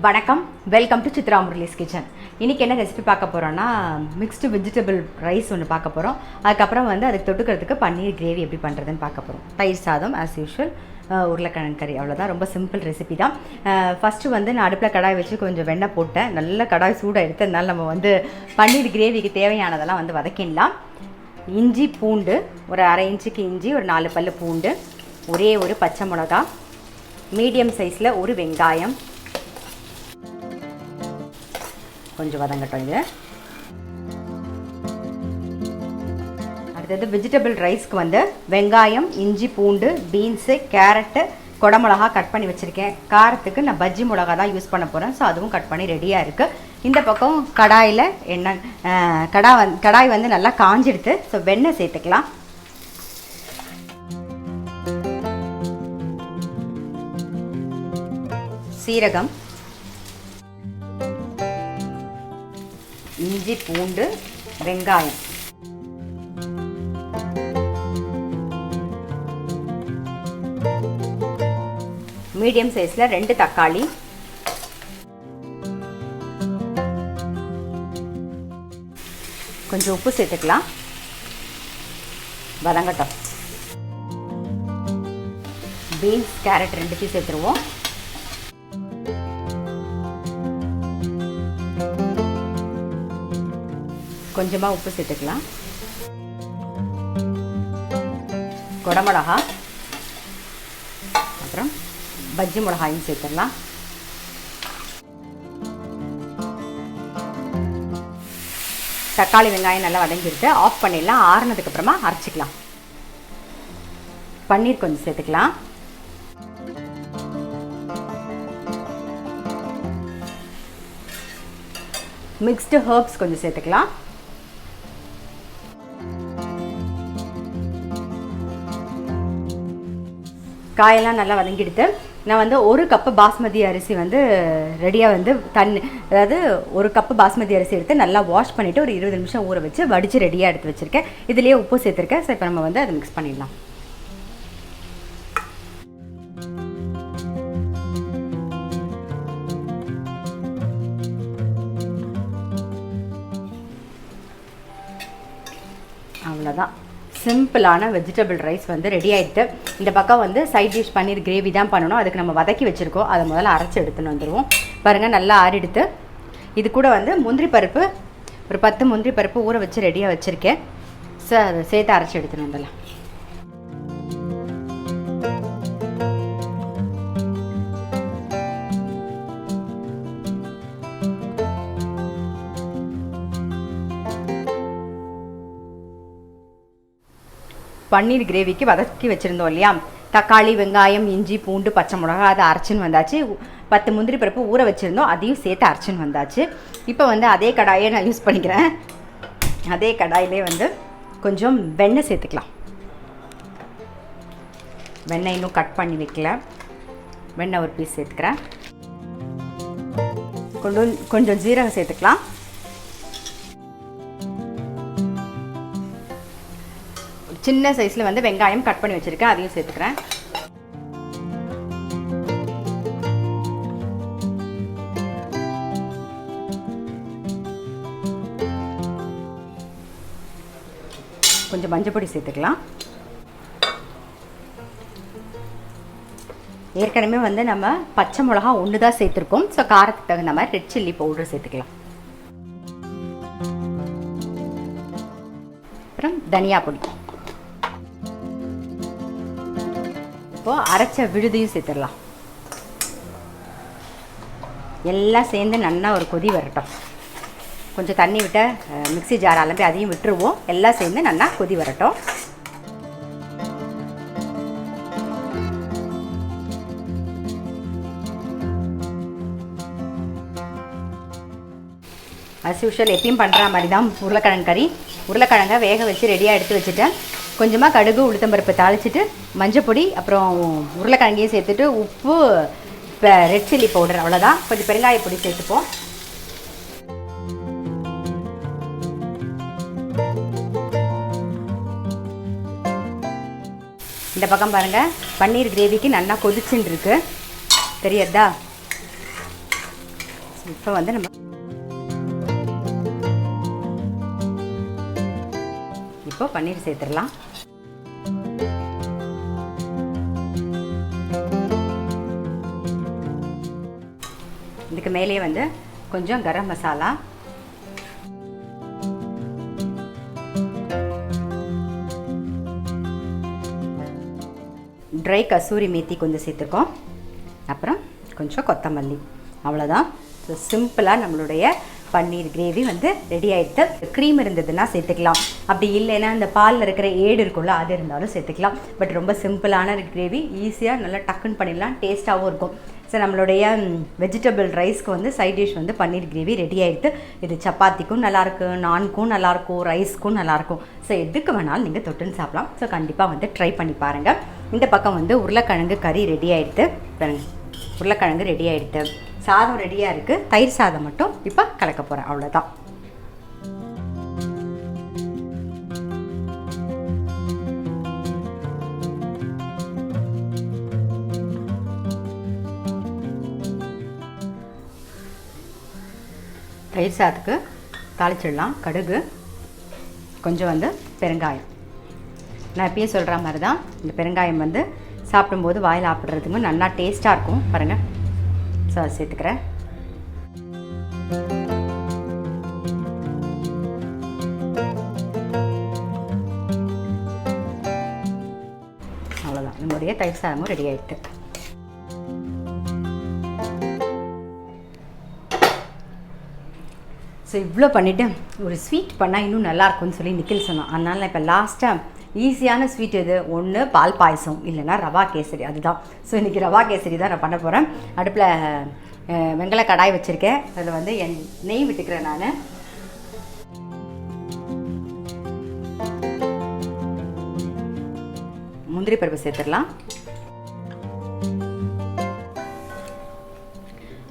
வணக்கம், welcome to Chitra Murali's kitchen. இன்றைக்கி என்ன ரெசிபி பார்க்க போகிறோன்னா மிக்ஸ்டு வெஜிடபிள் ரைஸ் ஒன்று பார்க்க போகிறோம். அதுக்கப்புறம் அதுக்கு தொட்டுக்கிறதுக்கு பன்னீர் கிரேவி எப்படி பண்ணுறதுன்னு பார்க்க போகிறோம். தயிர் சாதம் ஆஸ் யூஷுவல், உருளைக்கிழங்கு கறி, அவ்வளோதான். ரொம்ப சிம்பிள் ரெசிபி தான். ஃபஸ்ட்டு நான் அடுப்பில் கடாய் வச்சு கொஞ்சம் வெண்ணெய் போட்டேன். நல்ல கடாய் சூடாக எடுத்ததுனால நம்ம பன்னீர் கிரேவிக்கு தேவையானதெல்லாம் வதக்கிடலாம். இஞ்சி பூண்டு ஒரு அரை இன்ச்சுக்கு இஞ்சி, ஒரு 4 பல்லு பூண்டு, ஒரே ஒரு பச்சை மிளகா, மீடியம் சைஸில் ஒரு வெங்காயம், கொஞ்சம் வதங்கட்டும். இது அடுத்தது வெஜிடபிள் ரைஸ்க்கு வெங்காயம், இஞ்சி பூண்டு, பீன்ஸு, கேரட்டு, குடமிளகா கட் பண்ணி வச்சுருக்கேன். காரத்துக்கு நான் பஜ்ஜி மிளகா தான் யூஸ் பண்ண போகிறேன். ஸோ அதுவும் கட் பண்ணி ரெடியாக இருக்குது. இந்த பக்கம் கடாயில் எண்ணெய் கடாய் நல்லா காஞ்சிடுது. ஸோ வெண்ணெய் சேர்த்துக்கலாம். சீரகம், இஞ்சி பூண்டு, வெங்காயம், மீடியம் சைஸில் 2 தக்காளி, கொஞ்சம் உப்பு சேர்த்துக்கலாம். வதங்கட்டும். பீன்ஸ், கேரட் ரெண்டுத்தையும் சேர்த்துருவோம். கொஞ்சமாக உப்பு சேர்த்துக்கலாம். குடமிளகா, அப்புறம் பஜ்ஜி மிளகாயும் சேர்த்துடலாம். தக்காளி வெங்காயம் நல்லா வதங்கிட்டு ஆஃப் பண்ணிடலாம். ஆறுனதுக்கப்புறமா அரைச்சிக்கலாம். பன்னீர் கொஞ்சம் சேர்த்துக்கலாம். மிக்ஸ்டு ஹர்ப்ஸ் கொஞ்சம் சேர்த்துக்கலாம். காயெல்லாம் நல்லா வதங்கிடுது. நான் 1 கப்பு பாஸ்மதி அரிசி ரெடியாக தண்ணி, அதாவது 1 கப்பு பாஸ்மதி அரிசி எடுத்து நல்லா வாஷ் பண்ணிவிட்டு ஒரு 20 நிமிஷம் ஊற வச்சு வடித்து ரெடியாக எடுத்து வச்சுருக்கேன். இதுலேயே உப்பு சேர்த்துருக்கேன். ஸோ இப்போ நம்ம அதை மிக்ஸ் பண்ணிடலாம். அவ்வளோதான். சிம்பிளான வெஜிடபிள் ரைஸ் ரெடி ஆகிட்டு. இந்த பக்கம் சைட் டிஷ் பன்னீர் கிரேவி தான் பண்ணணும். அதுக்கு நம்ம வதக்கி வச்சுருக்கோம். அதை முதல்ல அரைச்சி எடுத்துன்னு வந்துடுவோம். பாருங்கள், நல்லா ஆறிடுத்து. இது கூட முந்திரி பருப்பு ஒரு 10 முந்திரி பருப்பு ஊற வச்சு ரெடியாக வச்சுருக்கேன். ஸோ அதை சேர்த்து அரைச்சி எடுத்துன்னு வந்துடலாம். பன்னீர் கிரேவிக்கு வதக்கி வச்சுருந்தோம் இல்லையா, தக்காளி, வெங்காயம், இஞ்சி பூண்டு, பச்சை மிளகா, அதை அரைச்சின்னு வந்தாச்சு. 10 முந்திரி பருப்பு ஊற வச்சுருந்தோம், அதையும் சேர்த்து அரைச்சின்னு வந்தாச்சு. இப்போ அதே கடாயை நான் யூஸ் பண்ணிக்கிறேன். அதே கடாயிலே கொஞ்சம் வெண்ணெய் சேர்த்துக்கலாம். வெண்ணெய் இன்னும் கட் பண்ணி வைக்கல. வெண்ணெய் ஒரு பீஸ் சேர்த்துக்கிறேன். கொஞ்சம் ஜீரகம் சேர்த்துக்கலாம். சின்ன சைஸில் வெங்காயம் கட் பண்ணி வச்சுருக்கேன், அதையும் சேர்த்துக்கிறேன். கொஞ்சம் மஞ்சள் சேர்த்துக்கலாம். ஏற்கனவே நம்ம பச்சை மிளகா 1 தான் சேர்த்துருக்கோம். ஸோ காரத்துக்கு தகுந்த மாதிரி ரெட் சில்லி பவுடர் சேர்த்துக்கலாம். அப்புறம் தனியா பொடி. இப்போது அரைச்ச விழுதியும் சேர்த்துடலாம். எல்லாம் சேர்ந்து நல்லா ஒரு கொதி வரட்டும். கொஞ்சம் தண்ணி விட்ட மிக்ஸி ஜார் அலம்பி அதையும் விட்டுருவோம். எல்லாம் சேர்ந்து நல்லா கொதி வரட்டும். அஸ் யூஷுவல் எப்பயும் பண்ணுற மாதிரி தான் உருளைக்கிழங்கு கறி. உருளைக்கிழங்கை வேக வச்சு ரெடியாக எடுத்து வச்சுட்டேன். கொஞ்சமாக கடுகு, உளுத்தம்பருப்பு தாளிச்சிட்டு மஞ்சள் பொடி, அப்புறம் உருளைக்கிழங்கையும் சேர்த்துட்டு உப்பு, ரெட் சில்லி பவுடர், அவ்வளோதான். கொஞ்சம் பெருங்காய பொடி சேர்த்துப்போம். இந்த பக்கம் பாருங்கள், பன்னீர் கிரேவிக்கு நல்லா கொதிச்சுன்னு இருக்கு, தெரியுதா? இப்போ வந்து நம்ம இப்போ பன்னீர் சேர்த்துடலாம். இதுக்கு மேலே வந்து கொஞ்சம் கரம் மசாலா, ட்ரை கசூரி மேத்தி கொஞ்சம் சேர்த்துருக்கோம், அப்புறம் கொஞ்சம் கொத்தமல்லி. அவ்வளோதான். ஸோ சிம்பிளாக நம்மளுடைய பன்னீர் கிரேவி வந்து ரெடி ஆகிடுது. க்ரீம் இருந்ததுன்னா சேர்த்துக்கலாம், அப்படி இல்லைன்னா இந்த பாலில் இருக்கிற ஏடு இருக்கும்ல அது இருந்தாலும் சேர்த்துக்கலாம். பட் ரொம்ப சிம்பிளான கிரேவி, ஈஸியாக நல்லா டக்குன்னு பண்ணிடலாம், டேஸ்ட்டாகவும் இருக்கும். ஸோ நம்மளுடைய வெஜிடபிள் ரைஸ்க்கு வந்து சைட் டிஷ் வந்து பன்னீர் கிரேவி ரெடி ஆகிடுது. இது சப்பாத்திக்கும் நல்லாயிருக்கு, நான்க்கும் நல்லாயிருக்கும், ரைஸ்க்கும் நல்லாயிருக்கும். ஸோ எதுக்கு வேணாலும் நீங்கள் தொட்டுன்னு சாப்பிடலாம். ஸோ கண்டிப்பாக வந்து ட்ரை பண்ணி பாருங்கள். இந்த பக்கம் வந்து உருளைக்கிழங்கு கறி ரெடி ஆகிடுது. உருளைக்கிழங்கு ரெடி ஆகிடுது, சாதம் ரெடியாக இருக்குது. தயிர் சாதம் மட்டும் இப்போ கலக்க போகிறேன். அவ்வளோதான். தயிர் சாதத்துக்கு தாளிச்சிடலாம். கடுகு, கொஞ்சம் வந்து பெருங்காயம். நான் எப்பயும் சொல்கிற மாதிரி தான், இந்த பெருங்காயம் வந்து சாப்பிடும்போது வாயில் சாப்பிட்றதுக்கு நல்லா டேஸ்ட்டாக இருக்கும் பாருங்கள். ஸோ அதை சேர்த்துக்கிறேன். அவ்வளோதான், நம்மளுடைய தயிர் சாதமும் ரெடி ஆகிட்டு. ஸோ இவ்வளோ பண்ணிவிட்டு ஒரு ஸ்வீட் பண்ணால் இன்னும் நல்லாயிருக்கும்னு சொல்லி நிக்கில் சொன்னான். அதனால் நான் இப்போ லாஸ்ட்டாக ஈஸியான ஸ்வீட் எது, ஒன்று பால் பாயசம், இல்லைன்னா ரவா கேசரி. அதுதான். ஸோ இன்றைக்கி ரவா கேசரி தான் நான் பண்ண போகிறேன். அடுப்பில் வெங்கல கடாய் வச்சுருக்கேன். அதில் வந்து நெய் விட்டுக்கிறேன். நான் முந்திரி பருப்பு சேர்த்துடலாம்.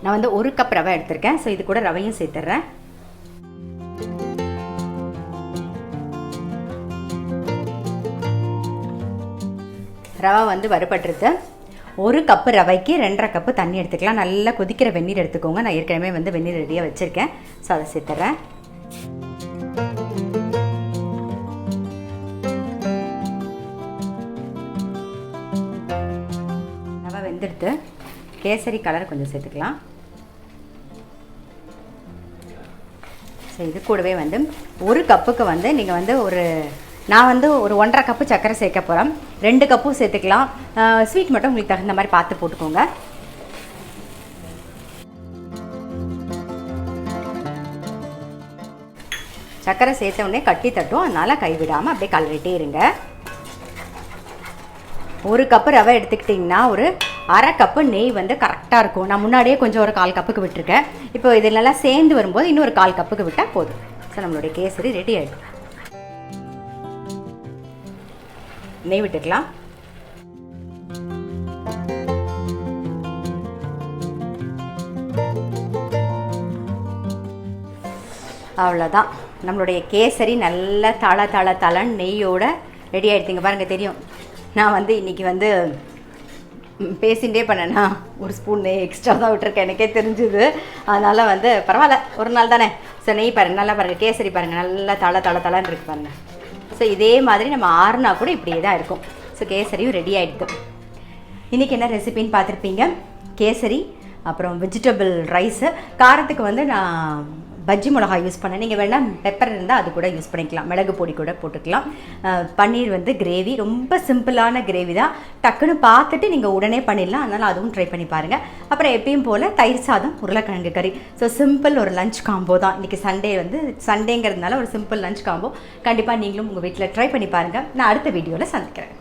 நான் வந்து 1 கப் ரவை எடுத்திருக்கேன். ஸோ இது கூட ரவையும் சேர்த்துட்றேன். ரவை வந்து வறுபட்டுருது. 1 கப்பு ரவைக்கு 2.5 கப்பு தண்ணி எடுத்துக்கலாம். நல்லா கொதிக்கிற வெந்நீர் எடுத்துக்கோங்க. நான் ஏற்கனவே வந்து வெந்நீர் ரெடியாக வச்சுருக்கேன். ஸோ அதை சேர்த்துறேன். ரவை வெந்துடுத்து. கேசரி கலர் கொஞ்சம் சேர்த்துக்கலாம். ஸோ இது கூடவே வந்து 1 கப்புக்கு வந்து நீங்கள் வந்து நான் வந்து ஒரு 1.5 கப்பு சர்க்கரை சேர்க்க போகிறேன். 2 கப்பும் சேர்த்துக்கலாம். ஸ்வீட் மட்டும் உங்களுக்கு தகுந்த மாதிரி பார்த்து போட்டுக்கோங்க. சர்க்கரை சேர்த்த உடனே கட்டி தட்டும், அதனால் கைவிடாமல் அப்படியே கலரிட்டே இருங்க. 1 கப்பு ரவை எடுத்துக்கிட்டிங்கன்னா ஒரு 1/2 கப்பு நெய் வந்து கரெக்டாக இருக்கும். நான் முன்னாடியே கொஞ்சம் ஒரு 1/4 கப்புக்கு விட்டுருக்கேன். இப்போ இது நல்லா சேர்ந்து வரும்போது இன்னும் ஒரு 1/4 கப்புக்கு விட்டால் போதும். ஸோ நம்மளுடைய கேசரி ரெடி ஆகிடும். நெய் விட்டுக்கலாம். அவ்வளோதான், நம்மளுடைய கேசரி நல்ல தளன்னு நெய்யோட ரெடி ஆகிடுச்சிங்க. பாருங்கள் தெரியும். நான் வந்து இன்றைக்கி வந்து பேசிகிட்டே பண்ணேன்னா 1 ஸ்பூன் நெய் எக்ஸ்ட்ரா தான் விட்டுருக்கேன், எனக்கே தெரிஞ்சுது. அதனால் வந்து பரவாயில்ல, ஒரு நாள் தானே. ஸோ நெய் பாருங்கள், நல்லா பாருங்கள், கேசரி பாருங்கள், நல்லா தளன்னு இருக்கு பாருங்கள். ஸோ இதே மாதிரி நம்ம ஆறுனா கூட இப்படியே தான் இருக்கும். ஸோ கேசரியும் ரெடி ஆகிடுது. இன்றைக்கி என்ன ரெசிபின்னு பார்த்துருப்பீங்க. கேசரி, அப்புறம் வெஜிடபிள் ரைஸு. காரத்துக்கு வந்து நான் பஜ்ஜி மிளகாய் யூஸ் பண்ணேன். நீங்கள் வேணால் பெப்பர் இருந்தால் அது கூட யூஸ் பண்ணிக்கலாம், மிளகு பொடி கூட போட்டுக்கலாம். பன்னீர் வந்து கிரேவி, ரொம்ப சிம்பிளான கிரேவி தான். டக்குன்னு பார்த்துட்டு நீங்கள் உடனே பண்ணிடலாம். அதனால் அதுவும் ட்ரை பண்ணி பாருங்கள். அப்புறம் எப்பயும் போல் தயிர் சாதம், உருளைக்கிழங்கு கறி. ஸோ சிம்பிள் ஒரு லஞ்ச் காம்போ தான். இன்றைக்கி சண்டேங்கிறதுனால ஒரு சிம்பிள் லஞ்ச் காம்போ. கண்டிப்பாக நீங்களும் உங்கள் வீட்டில் ட்ரை பண்ணி பாருங்கள். நான் அடுத்த வீடியோவில் சந்திக்கிறேன்.